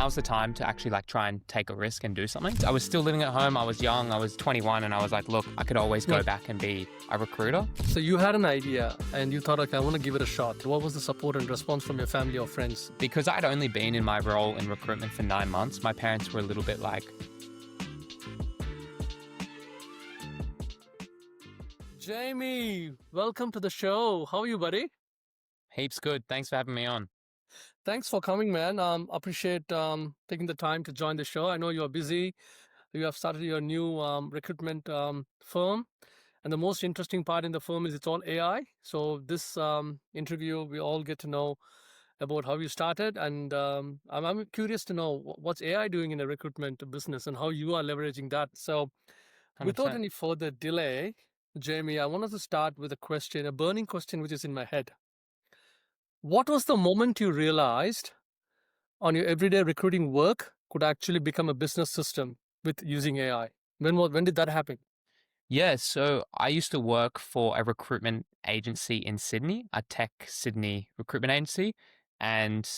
now's the time to actually like try and take a risk and do something. I was still living at home. I was young. I was 21 and I was like, look, I could always go back and be a recruiter. So you had an idea and you thought, okay, I want to give it a shot. What was the support and response from your family or friends? Because I'd only been in my role in recruitment for 9 months, my parents were a little bit like, Jamie, welcome to the show. How are you, buddy? heaps good. Thanks for having me on. Thanks for coming, man. Appreciate taking the time to join the show. I know you're busy. You have started your new recruitment firm. And the most interesting part in the firm is it's all AI. So this interview, we all get to know about how you started. And I'm curious to know what's AI doing in the recruitment business and how you are leveraging that. So without 100%. any further delay, Jamie, I wanted to start with a burning question, which is in my head. What was the moment you realized on your everyday recruiting work could actually become a business system with using AI? When did that happen? Yeah, so I used to work for a recruitment agency in Sydney, a tech Sydney recruitment agency. And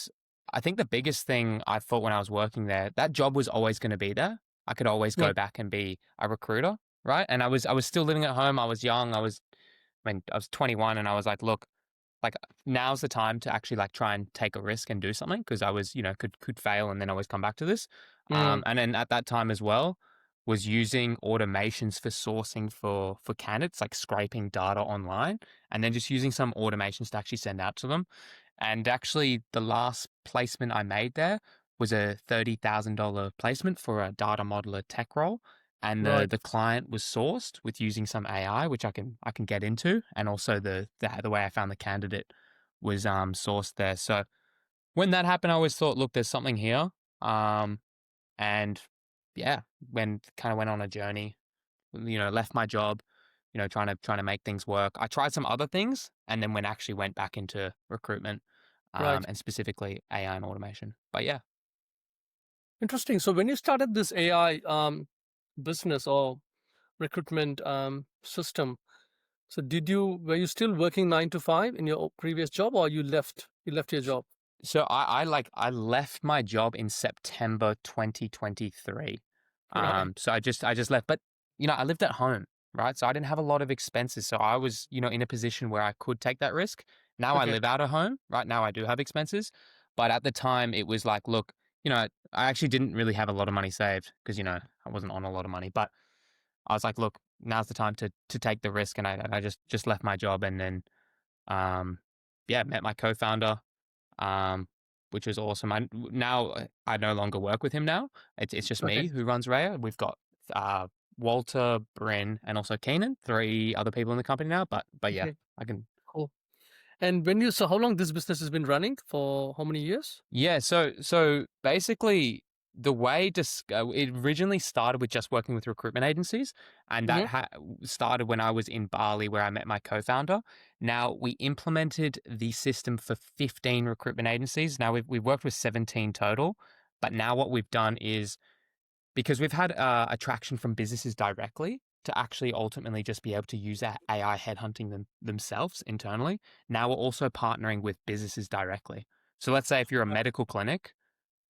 I think the biggest thing I thought when I was working there, that job was always going to be there. I could always go Right. back and be a recruiter, right? And I was still living at home. I was young. I was 21 and I was like, look, like now's the time to actually like try and take a risk and do something because I was, could fail and then always come back to this. Mm, And then at that time as well, was using automations for sourcing for candidates, like scraping data online, and then just using some automations to actually send out to them. And actually, the last placement I made there was a $30,000 placement for a data modeler tech role. And right. the client was sourced with using some AI, which I can get into, and also the way I found the candidate was sourced there. So when that happened, I always thought, look, there's something here. And yeah, kind of went on a journey, left my job, trying to make things work. I tried some other things and then went back into recruitment, Right. and specifically AI and automation. But yeah. Interesting. So when you started this AI business or recruitment system, so were you still working 9 to 5 in your previous job, or you left your job? So I left my job in September 2023. Right. So I just left, but I lived at home, right? So I didn't have a lot of expenses. So I was, in a position where I could take that risk. Now I Okay. live out of home, right? Now I do have expenses, but at the time it was like, look, I actually didn't really have a lot of money saved because, I wasn't on a lot of money, but I was like, look, now's the time to take the risk. And I just left my job and then, met my co-founder, which was awesome. I no longer work with him now. It's just Okay. me who runs Raya. We've got Walter, Bryn, and also Keenan, 3 other people in the company now. But yeah, Okay. I can. Cool. And how long this business has been running for? How many years? Yeah, so basically the way it originally started with just working with recruitment agencies, and that Mm-hmm. started when I was in Bali where I met my co-founder. Now we implemented the system for 15 recruitment agencies. Now we've worked with 17 total, but now what we've done is because we've had attraction from businesses directly to actually ultimately just be able to use AI headhunting themselves internally. Now we're also partnering with businesses directly. So let's say if you're a medical clinic,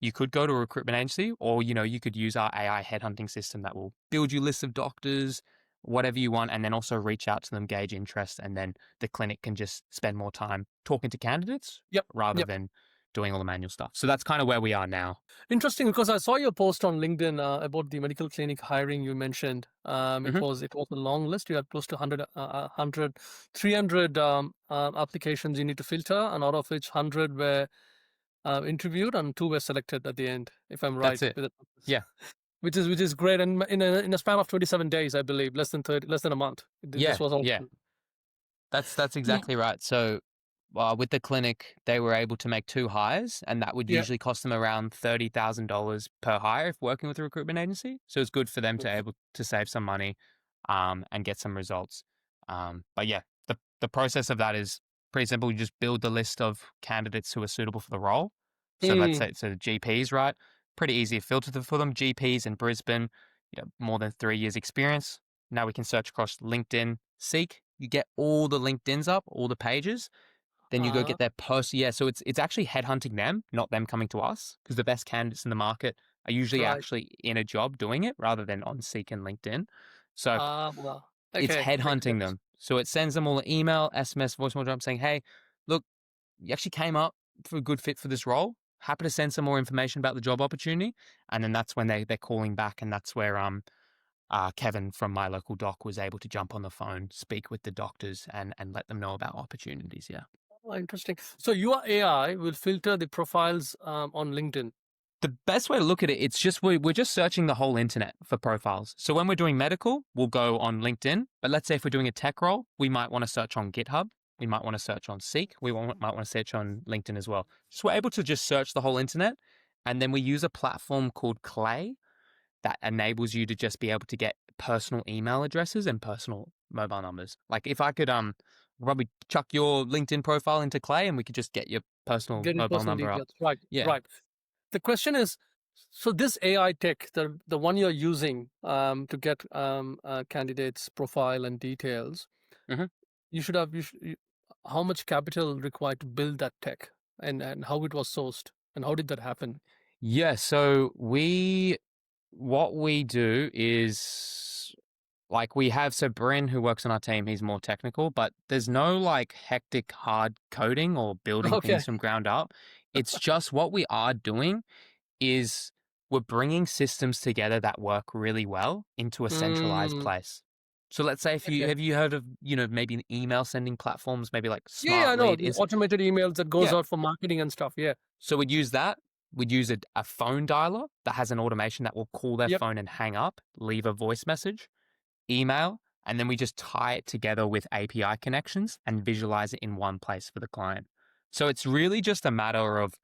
you could go to a recruitment agency or, you could use our AI headhunting system that will build you lists of doctors, whatever you want, and then also reach out to them, gauge interest, and then the clinic can just spend more time talking to candidates Yep. rather Yep. than doing all the manual stuff. So that's kind of where we are now. Interesting, because I saw your post on LinkedIn about the medical clinic hiring you mentioned. It Hmm. was a long list. You had close to 300 applications you need to filter, and out of which 100 were interviewed and 2 were selected at the end, if I'm That's right it. with it. Yeah. Which is great, and in a span of 27 days, I believe, less than a month. This Yeah. was all. Yeah. That's exactly right. So with the clinic, they were able to make 2 hires, and that would Yeah. usually cost them around $30,000 per hire if working with a recruitment agency. So it's good for them to able to save some money, and get some results. But yeah, the process of that is pretty simple. You just build the list of candidates who are suitable for the role. So let's Mm, say so the GPs, right? Pretty easy to filter for them. GPs in Brisbane, more than 3 years experience. Now we can search across LinkedIn, Seek. You get all the LinkedIn's up, all the pages. Then you go Uh-huh. get their person. Yeah, so it's actually headhunting them, not them coming to us, because the best candidates in the market are usually Right. actually in a job doing it rather than on Seek and LinkedIn. So Well, it's okay, makes headhunting sense. them. So it sends them all an email, SMS, voicemail drop saying, "Hey, look, you actually came up for a good fit for this role. Happy to send some more information about the job opportunity." And then that's when they're calling back, and that's where Kevin from my local doc was able to jump on the phone, speak with the doctors, and let them know about opportunities. Yeah. Oh, interesting. So your AI will filter the profiles on LinkedIn. The best way to look at it, it's just we're just searching the whole internet for profiles. So when we're doing medical, we'll go on LinkedIn. But let's say if we're doing a tech role, we might want to search on GitHub. We might want to search on Seek. Might want to search on LinkedIn as well. So we're able to just search the whole internet. And then we use a platform called Clay that enables you to just be able to get personal email addresses and personal mobile numbers. Like if I could probably chuck your LinkedIn profile into Clay and we could just get your personal Getting mobile personal number up. details. Right, Yeah. right. The question is, so this AI tech, the one you're using to get candidates' profile and details, Mhm. how much capital required to build that tech, and how it was sourced, and how did that happen? Yeah, so what we do is like we have so Bryn who works on our team, he's more technical, but there's no like hectic hard coding or building Okay. things from ground up. It's just what we are doing is we're bringing systems together that work really well into a centralized Mm, place. So let's say if you okay. have you heard of, maybe email sending platforms, maybe like Yeah, I know Smartlead, the automated emails that goes yeah. out for marketing and stuff. Yeah. So we'd use that. We'd use a phone dialer that has an automation that will call their Yep. phone and hang up, leave a voice message, email, and then we just tie it together with API connections and visualize it in one place for the client. So it's really just a matter of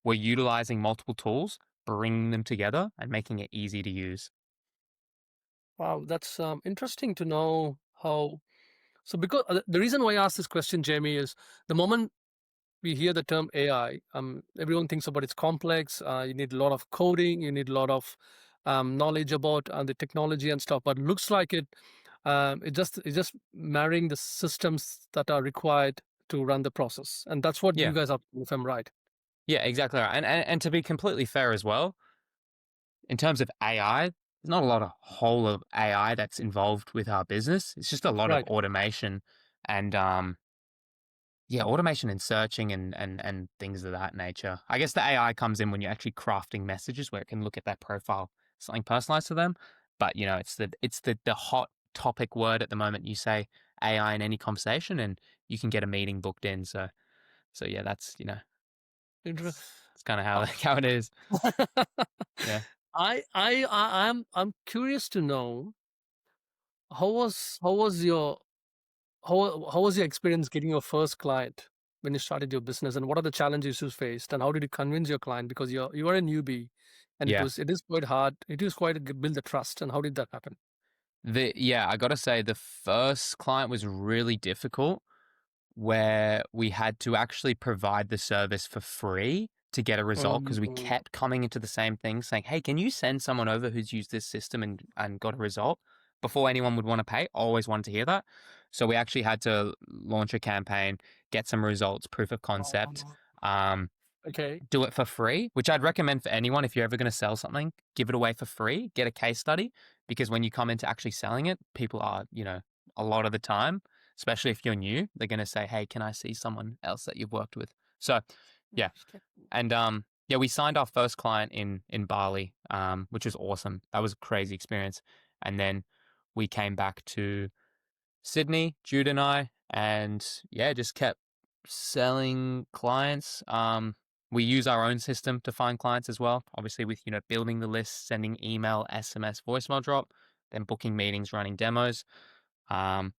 we're utilizing multiple tools, bringing them together, and making it easy to use. Wow, that's interesting to know how. So, because the reason why I asked this question, Jamie, is the moment we hear the term AI, everyone thinks about it's complex. You need a lot of coding. You need a lot of knowledge about the technology and stuff. But it looks like it's just marrying the systems that are required to run the process, and that's what you Yeah. guys are, if I'm right. Yeah, exactly right. And to be completely fair as well, in terms of AI, there's not a lot of whole of AI that's involved with our business. It's just a lot of Right. automation and yeah, automation and searching and things of that nature. I guess the AI comes in when you're actually crafting messages where it can look at their profile, something personalized to them. But it's the hot topic word at the moment. You say AI in any conversation, and you can get a meeting booked in. So yeah, that's Inter- it's kind of how uh, how it is. Yeah, I'm curious to know how was your experience getting your first client when you started your business, and what are the challenges you faced, and how did you convince your client, because you are a newbie, and it yeah. was it is quite hard. It is quite build the trust, and how did that happen? I got to say the first client was really difficult where we had to actually provide the service for free to get a result because we Mm, kept coming into the same thing saying, "Hey, can you send someone over who's used this system and got a result?" Before anyone would want to pay, always wanted to hear that. So we actually had to launch a campaign, get some results, proof of concept. um, Um, okay. do it for free, which I'd recommend for anyone. If you're ever going to sell something, give it away for free, get a case study, because when you come into actually selling it, people are, a lot of the time, especially if you're new, they're going to say, "Hey, can I see someone else that you've worked with?" So, yeah. Interesting. And yeah, we signed our first client in Bali, which was awesome. That was a crazy experience. And then we came back to Sydney, Jude and I, and yeah, just kept selling clients. We use our own system to find clients as well. Obviously, with building the list, sending email, SMS, voicemail drop, then booking meetings, running demos. Um,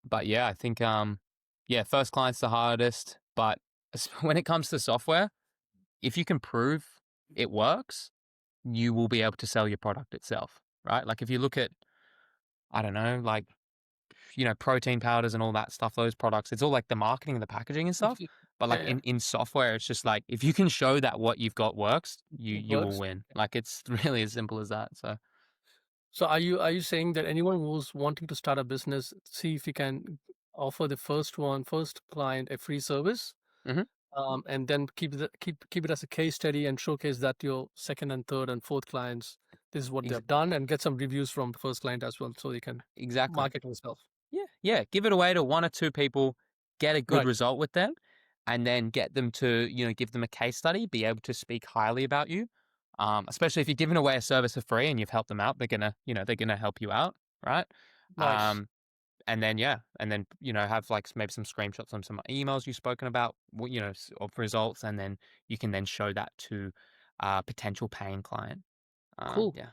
but yeah, I think yeah, first client's the hardest. But when it comes to software, if you can prove it works, you will be able to sell your product itself, right? Like if you look at, I don't know, like protein powders and all that stuff, those products, it's all like the marketing and the packaging and stuff. But like Yeah, in software, it's just like if you can show that what you've got works, you it you will works. win. Like it's really as simple as that. So So are you saying that anyone who's wanting to start a business, see if you can offer the first client a free service, Mhm. and then keep it as a case study and showcase that your second and third and fourth clients, this is what Ex they've done, and get some reviews from the first client as well, so you can exactly. market yourself. Yeah, yeah. Give it away to 1 or 2 people, get a good Right. result with them, and then get them to, give them a case study, be able to speak highly about you. Especially if you're giving away a service for free and you've helped them out, they're gonna help you out, right? Nice. Um, and then yeah, and then have like maybe some screenshots on some emails you've spoken about, of results, and then you can then show that to a potential paying client. Cool. Yeah.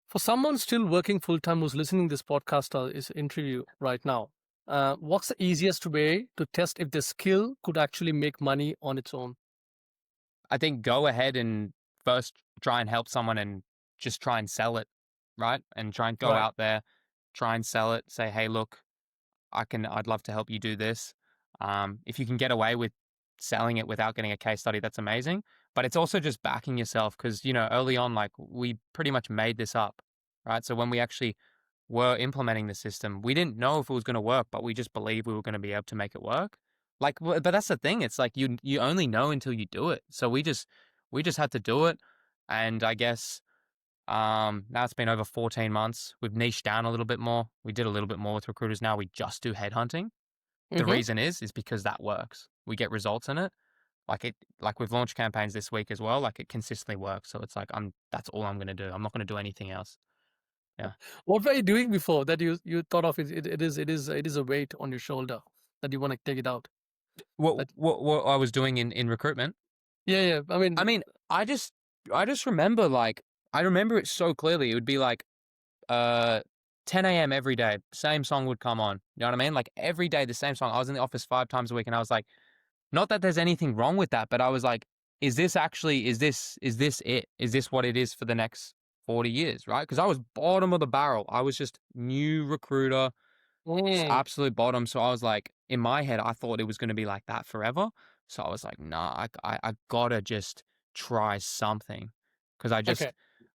For someone still working full time who's listening this podcast or is interview right now, what's the easiest way to test if the skill could actually make money on its own? I think go ahead and first try and help someone and just try and sell it, right? And try and go Right. out there, try and sell it. Say, hey, look, I'd love to help you do this. If you can get away with selling it without getting a case study, that's amazing. But it's also just backing yourself because, early on, like we pretty much made this up, right? So when we actually were implementing the system, we didn't know if it was going to work, but we just believed we were going to be able to make it work. Like, but that's the thing. It's like you only know until you do it. So we just had to do it, and I guess now it's been over 14 months. We've niched down a little bit more. We did a little bit more with recruiters. Now we just do headhunting. The Hmm. reason is because that works. We get results in it. Like we've launched campaigns this week as well. Like it consistently works. So it's like that's all I'm gonna do. I'm not gonna do anything else. Yeah. What were you doing before that you thought of it is a weight on your shoulder that you want to take it out? What That what what I was doing in recruitment. yeah, yeah. I I mean, mean, I just remember like I remember it so clearly. It would be like uh 10 a.m. every day, same song would come on. You know what I mean? Like every day the same song. I was in the office 5 times a week and I was like, not that there's anything wrong with that, but I was like, is this it? Is this what it is for the next 40 years, right? Because I was bottom of the barrel. I was just new recruiter, mm, absolute bottom. So I was like, in my head, I thought it was going to be like that forever. So I was like, nah, I gotta just try something. Because okay.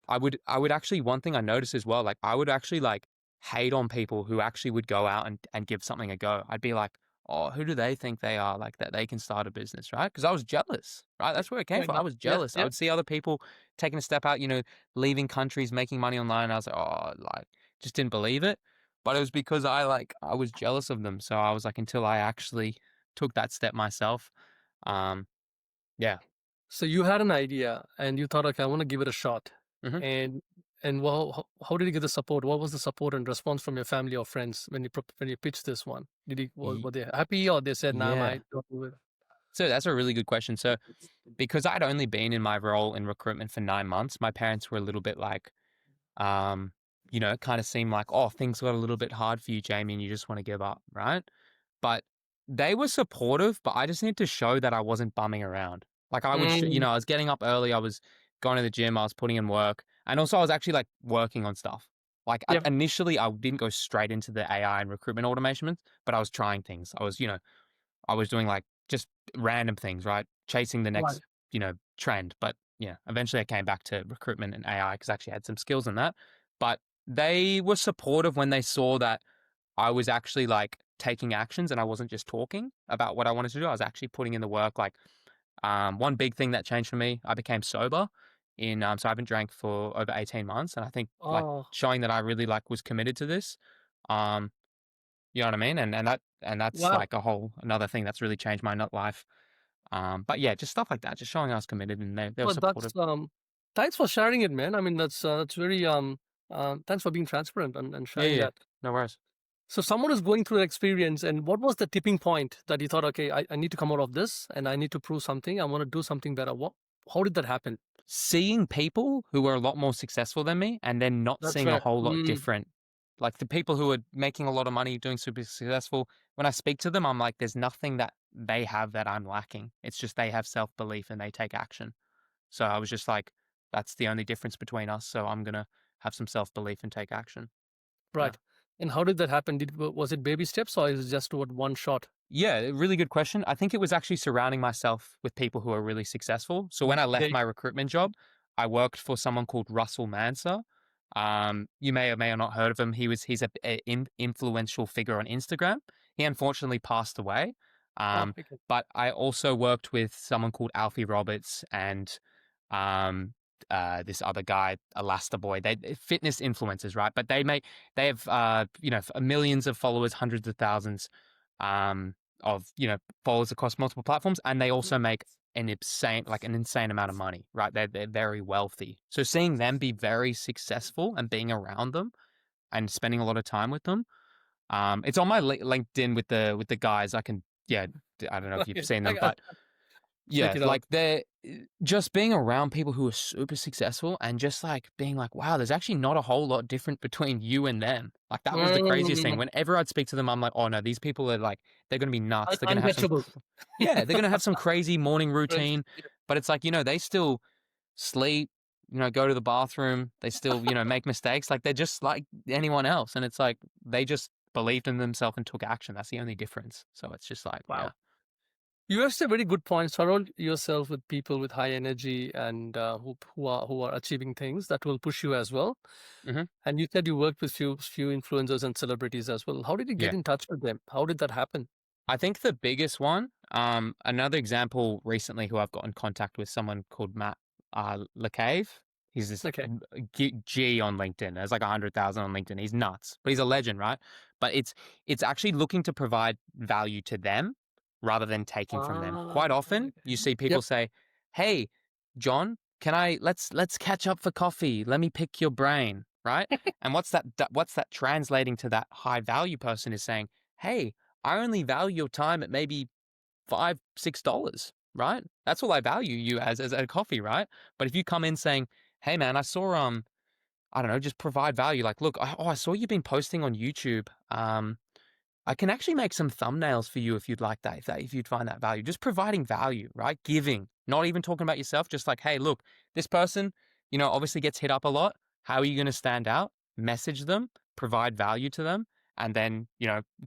I would actually, one thing I noticed as well, like I would actually like hate on people who actually would go out and give something a go. I'd be like, oh, who do they think they are? Like that they can start a business, right? Because I was jealous, right? That's where it came Fair from. I enough. was Yeah, jealous. I yeah. would see other people taking a step out, leaving countries, making money online. And I was like, oh, like just didn't believe it. But it was because I was jealous of them. So I was like, until I actually took that step myself. Um, yeah. So you had an idea and you thought, okay, I want to give it a shot. hmm And well, how did you get the support? What was the support and response from your family or friends when when you pitched this one? Were they happy or they said, "Nah, Yeah. mate, don't do it"? So that's a really good question. So because I'd only been in my role in recruitment for 9 months, my parents were a little bit like, it kind of seemed like, oh, things got a little bit hard for you, Jamie, and you just want to give up, right? But they were supportive, but I just need to show that I wasn't bumming around. Like Mm, I was getting up early, I was going to the gym, I was putting in work, and also I was actually like working on stuff. Like yep. initially, I didn't go straight into the AI and recruitment automation, but I was trying things. I was doing like just random things, right? Chasing the Right. next, trend. But yeah, eventually I came back to recruitment and AI because I actually had some skills in that. But they were supportive when they saw that I was actually like taking actions and I wasn't just talking about what I wanted to do. I was actually putting in the work. Like one big thing that changed for me, I became sober so I haven't drank for over 18 months. And I think like Oh, showing that I really like was committed to this. Um, you know what I mean? And that's wow. like a whole another thing that's really changed my nut life. But yeah, just stuff like that, just showing I was committed and they were Well, supportive. thanks for sharing it, man. I mean, that's very thanks for being transparent and Yeah, sharing yeah. that. No worries. So someone is going through an experience, and what was the tipping point that you thought, okay, I need to come out of this and I need to prove something. I want to do something better. How did that happen? Seeing people who were a lot more successful than me and then not That's seeing a right. whole lot Mm, different. Like the people who are making a lot of money, doing super successful, when I speak to them, I'm like, there's nothing that they have that I'm lacking. It's just they have self belief and they take action. So I was just like, that's the only difference between us. So I'm going to have some self belief and take action. Yeah. right. And how did that happen? Was it baby steps or is it just what one shot? Yeah, really good question. I think it was actually surrounding myself with people who are really successful. So when I left They, my recruitment job, I worked for someone called Russell Manser. You may or may not heard of him. He's a influential figure on Instagram. He unfortunately passed away. Oh, Um, okay. but I also worked with someone called Alfie Roberts and um, this other guy, Elasta Boy. They fitness influencers, right? But they have millions of followers, hundreds of thousands of followers across multiple platforms, and they also make an insane amount of money, right? They're very wealthy. So seeing them be very successful and being around them and spending a lot of time with them, it's on my LinkedIn with the guys. I can yeah, I don't know if you've Okay. seen them, I'll but check yeah, it out. like they're just being around people who are super successful and just like being like, wow, there's actually not a whole lot different between you and them. Like that was the craziest thing. Mm, Whenever I'd speak to them, I'm like, oh no, these people are like, they're going to be nuts. They're going to have some, untouchable. yeah, they're going to have some crazy morning Right. routine, Yeah. but it's like, they still sleep, go to the bathroom. They still, make mistakes. Like they're just like anyone else. And it's like, they just believed in themselves and took action. That's the only difference. So it's just like, yeah. Wow. You have said very good points. Surround yourself with people with high energy and who are achieving things that will push you as well. Hmm. And you said you worked with few influencers and celebrities as well. How did you get Yeah. in touch with them? How did that happen? I think the biggest one, another example recently who I've got in contact with someone called Matt LeCave. He's this Okay. G on LinkedIn. There's like 100,000 on LinkedIn. He's nuts, but he's a legend, right? But it's actually looking to provide value to them rather than taking from them. Ah, Quite often, okay. you see people Yep. say, "Hey, John, can I let's catch up for coffee. Let me pick your brain." Right? And what's that translating to that high value person is saying, "Hey, I only value your time at maybe $5, $6, right? That's all I value you as a coffee, right? But if you come in saying, "Hey man, I saw I don't know, just provide value. Like, look, I saw you've been posting on YouTube. I can actually make some thumbnails for you if you'd like that, if you'd find that value. Just providing value, right? Giving, not even talking about yourself, just like, hey, look, this person, obviously gets hit up a lot. How are you going to stand out? Message them, provide value to them. And then,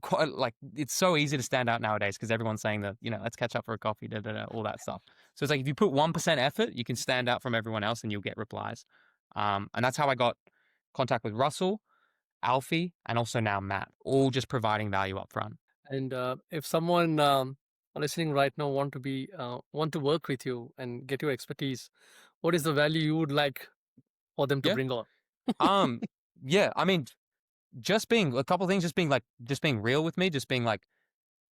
quite like it's so easy to stand out nowadays because everyone's saying that, let's catch up for a coffee, all that stuff. So it's like if you put 1% effort, you can stand out from everyone else and you'll get replies. And that's how I got contact with Russell, Alfie, and also now Matt, all just providing value up front. And if someone listening right now want to work with you and get your expertise, what is the value you would like for them to Yeah. bring on? Um, yeah, I mean, just being a couple things, just being real with me, just being like,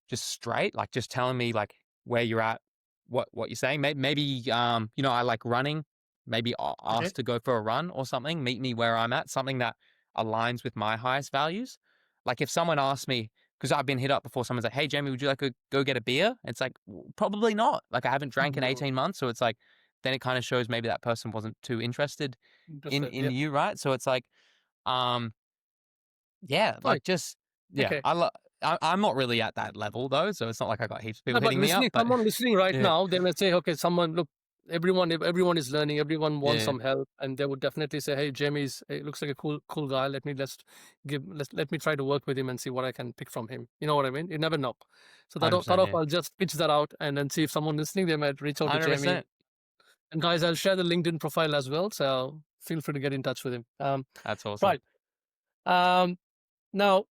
just straight, like just telling me like where you're at, what you're saying. Maybe I like running. Maybe Okay. ask to go for a run or something. Meet me where I'm at. Something that aligns with my highest values. Like if someone asks me, because I've been hit up before, someone's like, "Hey, Jamie, would you like to go get a beer?" It's like probably not. Like I haven't drank in Mm, 18 months, so it's like then it kind of shows maybe that person wasn't too interested interested. in Yep. you, right? So it's like, um, yeah, Fine. like just yeah, Okay. I'm not really at that level though, so it's not like I got heaps of No, people but hitting me up, listening, but someone listening right yeah, now, they may say, okay, someone, look, everyone is learning, everyone wants yeah, some help, and they would definitely say, hey, Jamie's, it looks like a cool guy. Let me try to work with him and see what I can pick from him. You know what I mean? You never know. So thought 100%, of yeah, I'll just pitch that out and then see if someone listening, they might reach out to Jamie. 100%. And guys, I'll share the LinkedIn profile as well. So feel free to get in touch with him. That's awesome. Right. Um, Now,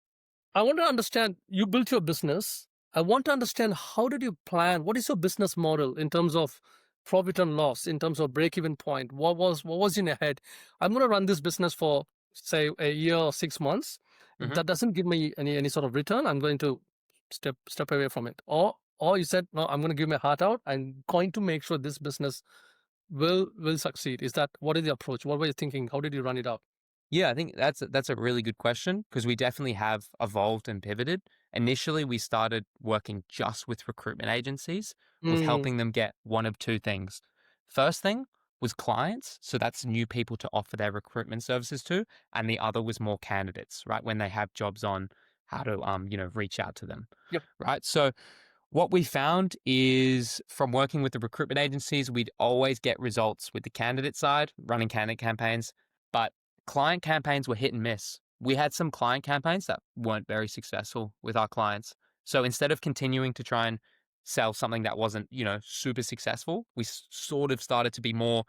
I want to understand, you built your business. I want to understand, how did you plan? What is your business model in terms of profit and loss, in terms of break even point? What was in your head? I'm going to run this business for say a year or 6 months. If Hmm. that doesn't give me any sort of return, I'm going to step away from it. Or you said, no, I'm going to give my heart out. I'm going to make sure this business will succeed. Is that, what is the approach? What were you thinking? How did you run it out? Yeah, I think that's a really good question because we definitely have evolved and pivoted. Initially, we started working just with recruitment agencies, with Mm, helping them get one of two things. First thing was clients, so that's new people to offer their recruitment services to, and the other was more candidates, right? When they have jobs on, how to reach out to them, yep. right? So what we found is from working with the recruitment agencies, we'd always get results with the candidate side, running candidate campaigns, but client campaigns were hit and miss. We had some client campaigns that weren't very successful with our clients. So instead of continuing to try and sell something that wasn't, super successful, we sort of started to be more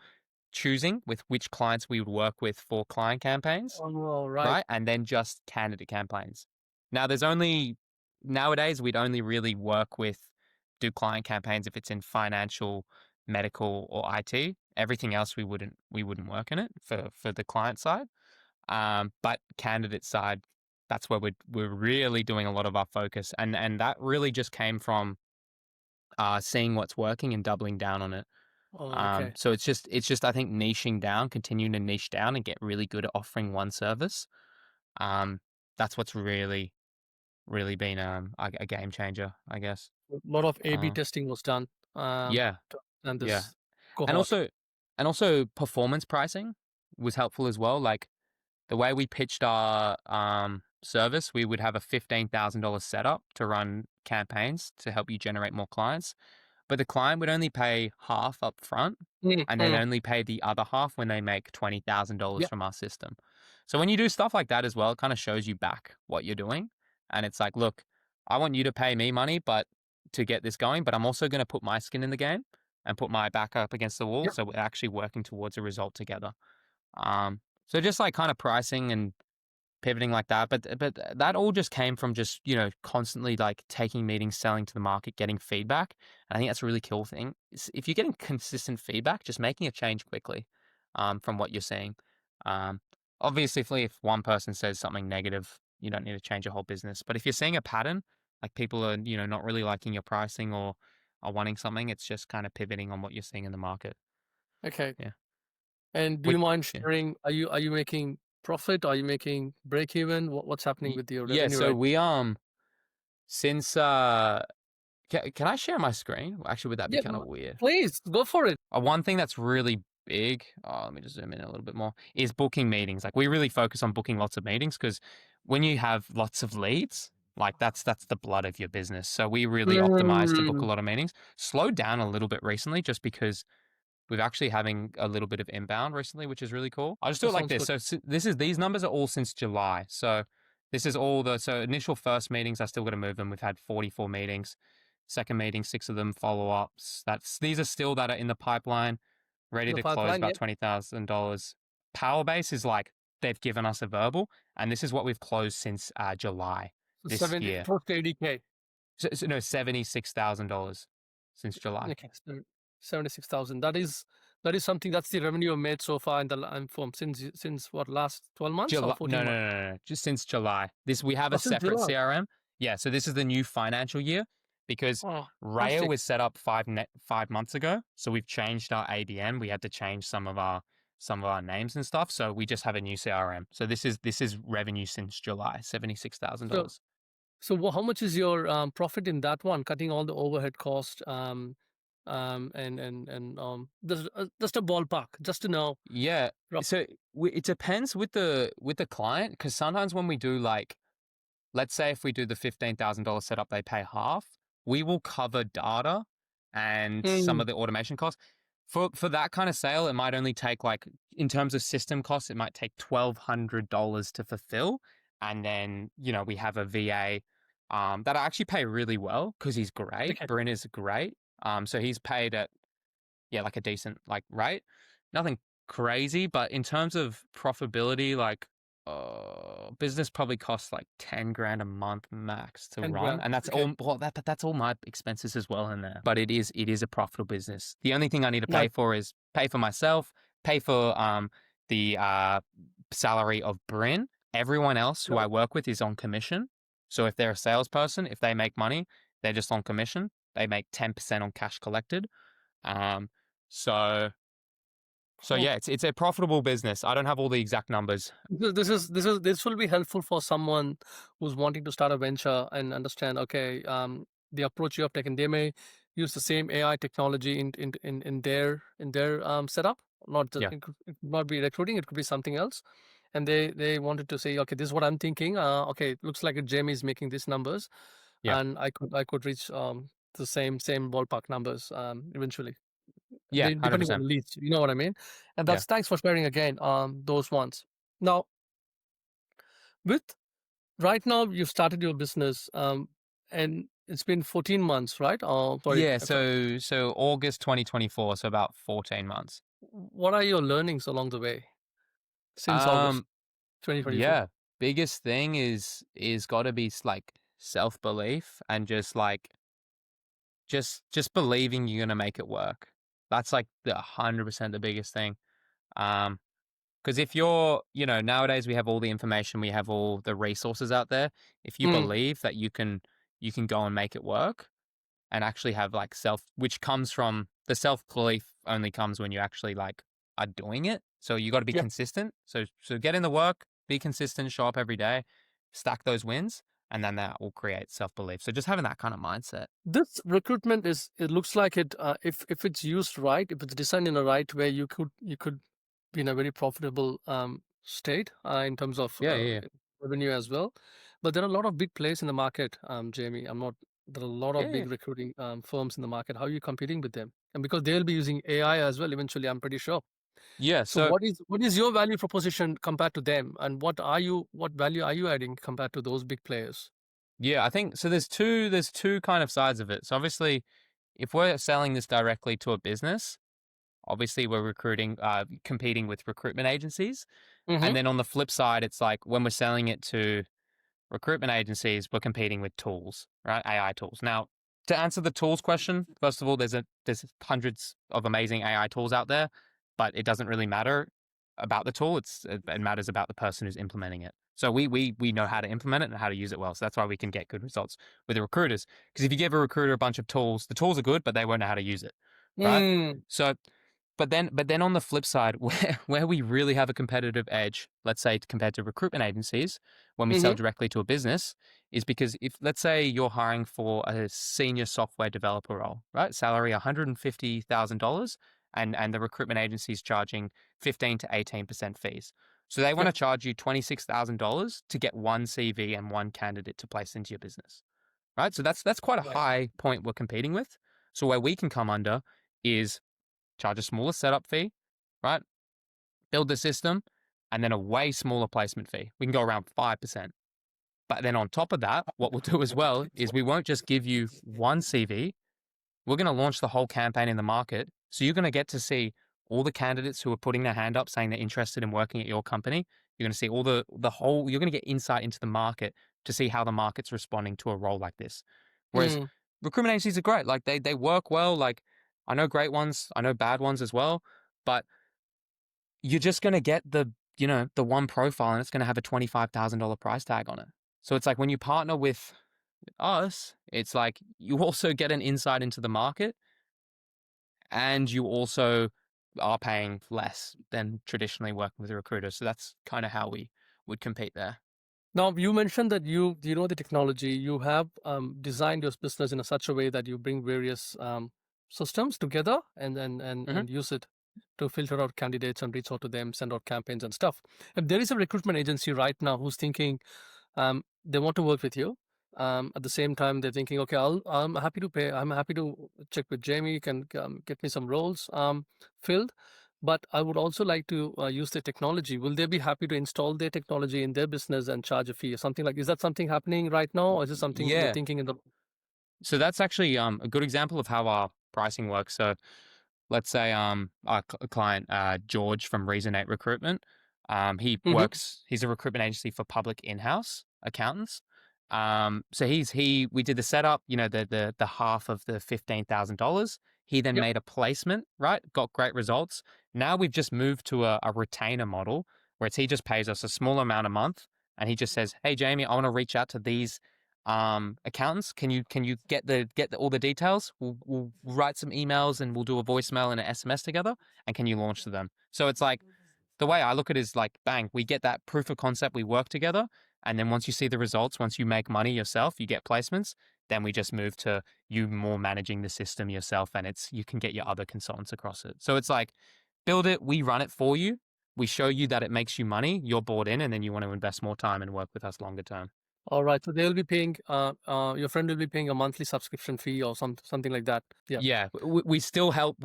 choosing with which clients we would work with for client campaigns, All right. right? And then just candidate campaigns. Now, there's only nowadays we'd only really work with do client campaigns if it's in financial, medical, or IT. Everything else we wouldn't work in it for the client side. But candidate side, that's where we're really doing a lot of our focus, and that really just came from seeing what's working and doubling down on it. Oh, okay. So it's just I think niching down, continuing to niche down and get really good at offering one service. Um, that's what's really been a game changer, I guess. A lot of A/B Uh, testing was done, yeah, to understand yeah, this and cohort. also performance pricing was helpful as well. Like the way we pitched our service, we would have a $15,000 setup to run campaigns to help you generate more clients. But the client would only pay half up front Mm, and then mm. only pay the other half when they make $20,000 Yeah, from our system. So when you do stuff like that as well, it kind of shows you back what you're doing. And it's like, look, I want you to pay me money, but to get this going, but I'm also going to put my skin in the game and put my back up against the wall. yeah. So we're actually working towards a result together. So just like kind of pricing and pivoting like that, but that all just came from just, constantly, like, taking meetings, selling to the market, getting feedback, and I think that's a really cool thing. Is if you're getting consistent feedback, just making a change quickly, from what you're seeing. Um, Obviously, if one person says something negative, you don't need to change your whole business, but if you're seeing a pattern, like people are, not really liking your pricing or are wanting something, it's just kind of pivoting on what you're seeing in the market. Okay. Yeah. And do What you mind Yeah. sharing, are you making profit? Are you making break even? What's happening with your Yeah, revenue so right we, since, can I share my screen? Actually, would that be Yeah, kind of weird? please go for it. One thing that's really big, let me just zoom in a little bit more, is booking meetings. Like we really focus on booking lots of meetings because when you have lots of leads, like that's the blood of your business. So we really optimize to book a Mm, lot of meetings. Slowed down a little bit recently just because we've actually having a little bit of inbound recently, which is really cool. I'll just do that it like sounds this. good. So these numbers are all since July. So this is all so initial first meetings. I still got to move them. We've had 44 meetings. Second meeting, 6 of them follow ups. These are still that are in the pipeline, ready In the to close pipeline, about yeah. $20,000. Powerbase is like they've given us a verbal, and this is what we've closed since July So this 70, year. close to 80K. So no, $76,000 since July. Okay, so 76,000. That is something, that's the revenue you made so far in the from since what, last 12 months or July, 14 no, no, months? no, no, no, just since July. This we have Oh, a since separate July. CRM. Yeah, so this is the new financial year because Oh, Rail fantastic. was set up 5 months ago. So we've changed our ABN. We had to change some of our names and stuff. So we just have a new CRM. So this is revenue since July, So $76,000. how much is your profit in that one, cutting all the overhead cost, and just a ballpark, just to know. Yeah. rough- So it depends with the client because sometimes when we do like, let's say if we do the $15,000 setup, they pay half. We will cover data and some Mm, of the automation costs. For that kind of sale, it might only take, like, in terms of system costs, it might take $1,200 to fulfill. And then, we have a VA that I actually pay really well because he's great. okay, Bryn is great. So he's paid at, yeah, like a decent, like, rate. Nothing crazy, but in terms of profitability, like, business probably costs like 10 grand a month max to 10 run. grand. And that's Okay, all, well, but that's all my expenses as well in there. But it is a profitable business. The only thing I need to nice. pay for is pay for myself, pay for the salary of Bryn. Everyone else who No, I work with is on commission. So if they're a salesperson, if they make money, they're just on commission. They make 10% on cash collected. Um, so oh, yeah, it's a profitable business. I don't have all the exact numbers. this will be helpful for someone who's wanting to start a venture and understand. Okay, the approach you have taken, they may use the same AI technology in their setup. Not Yeah, it could not be recruiting. It could be something else. And they wanted to say, okay, this is what I'm thinking. Okay, it looks like Jamie is making these numbers, yeah, and I could reach the same ballpark numbers eventually, yeah, depending on 100%. the leads. You know what I mean? And Yeah. that's, thanks for sharing again those ones. Now, with right now you've started your business, and it's been 14 months, right? Sorry, Yeah, if I, so August 2024, so about 14 months. what are your learnings along the way since August Um, 2024? yeah, biggest thing is got to be like self-belief and just like just believing you're gonna make it work. That's like the 100% the biggest thing. Um, because if you're, nowadays we have all the information, we have all the resources out there. If you Mm. believe that you can go and make it work and actually have like which comes from the self belief only comes when you actually like are doing it. So you got to be Yeah. consistent. So get in the work, be consistent, show up every day, stack those wins, and then that will create self belief. So just having that kind of mindset. This recruitment is, it looks like it, if it's used right, if it's designed in a right way, you could be in a very profitable state in terms of Yeah, yeah, yeah. revenue as well. But there are a lot of big players in the market, Jamie. There are a lot Yeah, of yeah. big recruiting firms in the market. How are you competing with them? And because they'll be using AI as well eventually, I'm pretty sure. Yeah. So what is your value proposition compared to them, and what value are you adding compared to those big players? Yeah, I think so. There's two kind of sides of it. So obviously, if we're selling this directly to a business, obviously we're competing with recruitment agencies. Mm-hmm. And then on the flip side, it's like when we're selling it to recruitment agencies, we're competing with tools, right? AI tools. Now, to answer the tools question, first of all, there's hundreds of amazing AI tools out there, but it doesn't really matter about the tool. It matters about the person who's implementing it. So we know how to implement it and how to use it well. So that's why we can get good results with the recruiters. Because if you give a recruiter a bunch of tools, the tools are good, but they won't know how to use it, right? Mm. So but then on the flip side, where we really have a competitive edge, let's say compared to recruitment agencies, when we sell Mm-hmm. directly to a business, is because if let's say you're hiring for a senior software developer role, right? Salary $150,000, and the recruitment agency is charging 15 to 18% fees. So they want Yeah. to charge you $26,000 to get one CV and one candidate to place into your business, right? So that's quite a Right. high point we're competing with. So where we can come under is charge a smaller setup fee, right? Build the system, and then a way smaller placement fee. We can go around 5%. But then on top of that, what we'll do as well is we won't just give you one CV. We're going to launch the whole campaign in the market. So you're going to get to see all the candidates who are putting their hand up saying they're interested in working at your company. You're going to see all the whole, you're going to get insight into the market to see how the market's responding to a role like this. Whereas Mm. recruitment agencies are great. Like they work well. Like I know great ones, I know bad ones as well, but you're just going to get the one profile and it's going to have a $25,000 price tag on it. So it's like when you partner with us, it's like you also get an insight into the market and you also are paying less than traditionally working with a recruiter. So that's kind of how we would compete there. Now, you mentioned that you know the technology. You have designed your business in a such a way that you bring various systems together Hmm. and use it to filter out candidates and reach out to them, send out campaigns and stuff. If there is a recruitment agency right now who's thinking they want to work with you, at the same time they're thinking, okay, I'm happy to pay. I'm happy to check with Jamie. You can get me some roles filled. But I would also like to use the technology. Will they be happy to install their technology in their business and charge a fee or something like? Is that something happening right now, or is it something you're Yeah. thinking in the? So that's actually a good example of how our pricing works. So let's say our client George from Resonate Recruitment, Hmm. he's a recruitment agency for public in-house accountants. So we did the setup, the half of the $15,000. He then Yep. made a placement, right? Got great results. Now we've just moved to a retainer model where he just pays us a small amount a month, and he just says, "Hey Jamie, I want to reach out to these accountants. Can you get all the details? We'll write some emails and we'll do a voicemail and an SMS together, and can you launch to them?" So it's like the way I look at it is like, bang, we get that proof of concept, we work together, and then once you see the results, once you make money yourself, you get placements, then we just move to you more managing the system yourself, and you can get your other consultants across it. So it's like, build it, we run it for you, we show you that it makes you money, you're bought in, and then you want to invest more time and work with us longer term. All right. So they'll be paying. Your friend will be paying a monthly subscription fee or something like that. Yeah. Yeah, we'll still help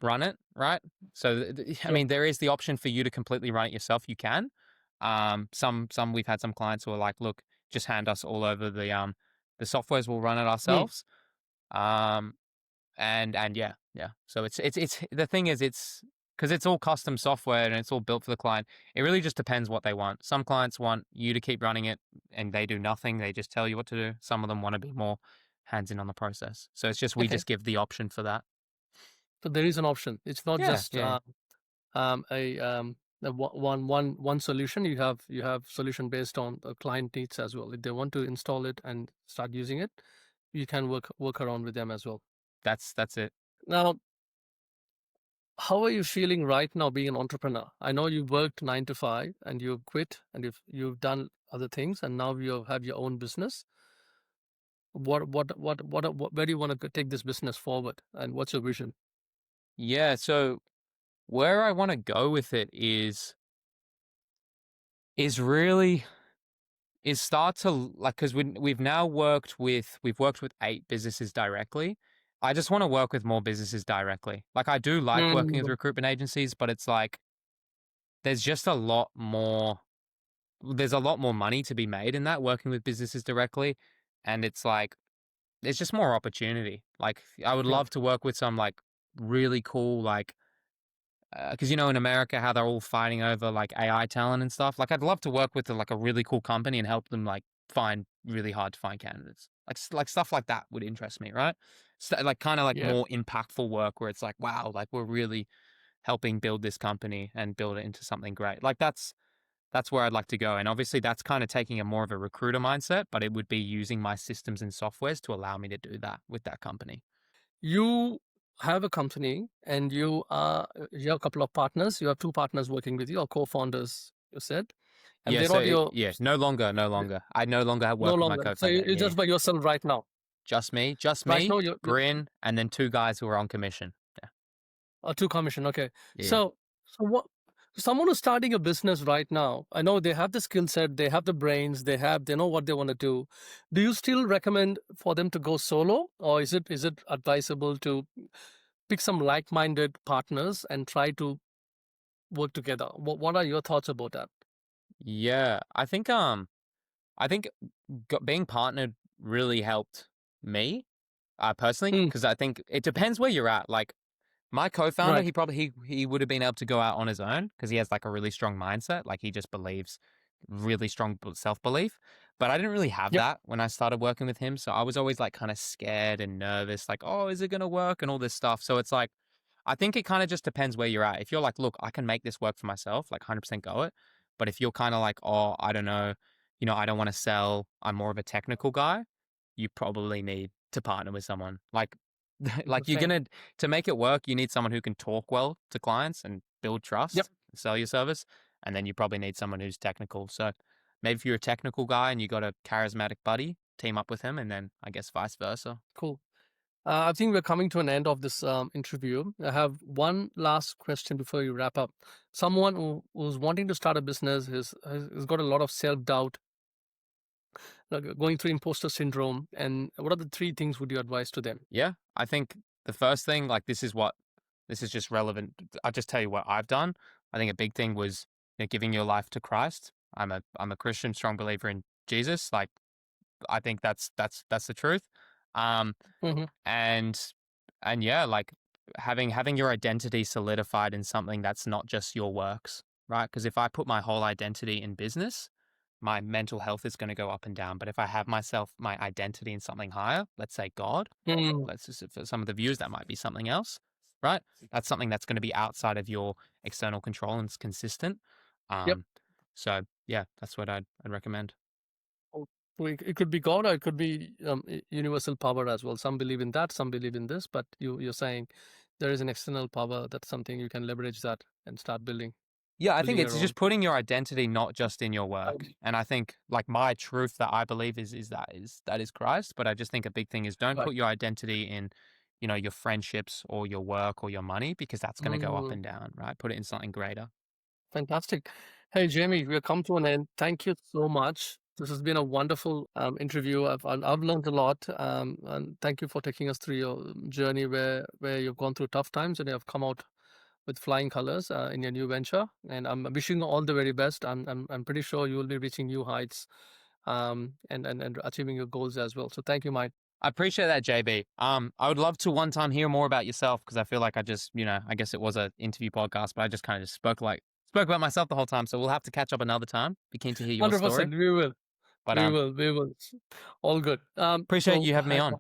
run it, right? So, I Yeah. mean, there is the option for you to completely run it yourself. You can. We've had some clients who are like, look, just hand us all over the softwares, we'll run it Mm. ourselves. Um, and yeah, yeah. So it's the thing is, because it's all custom software and it's all built for the client. It really just depends what they want. Some clients want you to keep running it and they do nothing. They just tell you what to do. Some of them want to be more hands in on the process. So it's just we Okay. just give the option for that. So there is an option. It's not Yeah, just yeah. a one solution. You have solution based on the client needs as well. If they want to install it and start using it, you can work around with them as well. That's it. Now, how are you feeling right now being an entrepreneur? I know you worked 9 to 5 and you quit and you've done other things and now you have your own business. Where do you want to take this business forward and what's your vision? Yeah. So where I want to go with it is really is start to like because we've worked with 8 businesses directly. I just want to work with more businesses directly. Like I do like working with Mm, recruitment agencies, but it's like there's just a lot more. There's a lot more money to be made in that working with businesses directly, and it's like there's just more opportunity. Like I would yeah, love to work with some like really cool like because in America how they're all fighting over like AI talent and stuff. Like I'd love to work with like a really cool company and help them like find really hard to find candidates. Like stuff like that would interest me, right? So, like kind of like yeah. more impactful work where it's like wow, like we're really helping build this company and build it into something great. Like that's where I'd like to go. And obviously that's kind of taking a more of a recruiter mindset, but it would be using my systems and softwares to allow me to do that with that company. You have a company and you have a couple of partners. You have 2 partners working with you or co-founders, you said, and Yeah, they're not so your yeah, no longer. I no longer no work with my longer. So co-founder. you're Yeah, yeah. just by yourself right now. Just Right me, now, you Grin, and then 2 guys who are on commission. Yeah, 2 commission. Okay. yeah, So what? Someone who's starting a business right now, I know they have the skill set, they have the brains, they know what they want to do. Do you still recommend for them to go solo, or is it advisable to pick some like-minded partners and try to work together? What are your thoughts about that? yeah. I think being partnered really helped me personally Mm, because I think it depends where you're at. Like my co-founder, right. he would have been able to go out on his own because he has like a really strong mindset. Like he just believes really strong self-belief. But I didn't really have Yep. that when I started working with him. So I was always like kind of scared and nervous, like, oh, is it gonna work? And all this stuff. So it's like I think it kind of just depends where you're at. If you're like, look, I can make this work for myself, like 100% go it. But if you're kind of like, oh, I don't know, I don't want to sell, I'm more of a technical guy, you probably need to partner with someone. Like like you're Interesting. gonna to make it work, you need someone who can talk well to clients and build Yep. trust, sell your service, and then you probably need someone who's technical. So maybe if you're a technical guy and you got a charismatic buddy, team up with him, and then I guess vice versa. Cool. I think we're coming to an end of this interview. I have one last question before you wrap up. Someone who's wanting to start a business has got a lot of self doubt, going through imposter syndrome. And what are the 3 things would you advise to them? Yeah, I think the first thing, like this is just relevant. I'll just tell you what I've done. I think a big thing was giving your life to Christ. I'm a Christian, strong believer in Jesus. Like I think that's the truth. Um, Hmm. and and yeah, like having your identity solidified in something that's not just your works, right? Because if I put my whole identity in business, my mental health is going to go up and down. But if I have my identity in something higher, let's say God, Mm, let's just for some of the viewers that might be something else, right? That's something that's going to be outside of your external control and it's consistent. yep. Um, so yeah, that's what I'd recommend. Oh, so it could be God or it could be universal power as well. Some believe in that, some believe in this, but you're saying there is an external power, that's something you can leverage that and start Yeah, I think building it's your just own. putting your identity not just in your work. Right. And I think like my truth that I believe is Christ, but I just think a big thing is don't Right. put your identity in, your friendships or your work or your money because that's going to go up Mm. and down, right? Put it in something greater. Fantastic. Hey, Jamie, we have come to an end. Thank you so much. This has been a wonderful interview. I've learned a lot, and thank you for taking us through your journey where you've gone through tough times and you have come out with flying colors in your new venture. And I'm wishing you all the very best. I'm pretty sure you will be reaching new heights, and achieving your goals as well. So thank you, Mike. I appreciate that, JB. I would love to one time hear more about yourself because I feel like I just, I guess it was an interview podcast, but I just kind of just spoke about myself the whole time. So we'll have to catch up another time. Be keen to hear your story. 100%. We will. But We will. We will. All good. appreciate So you having me on.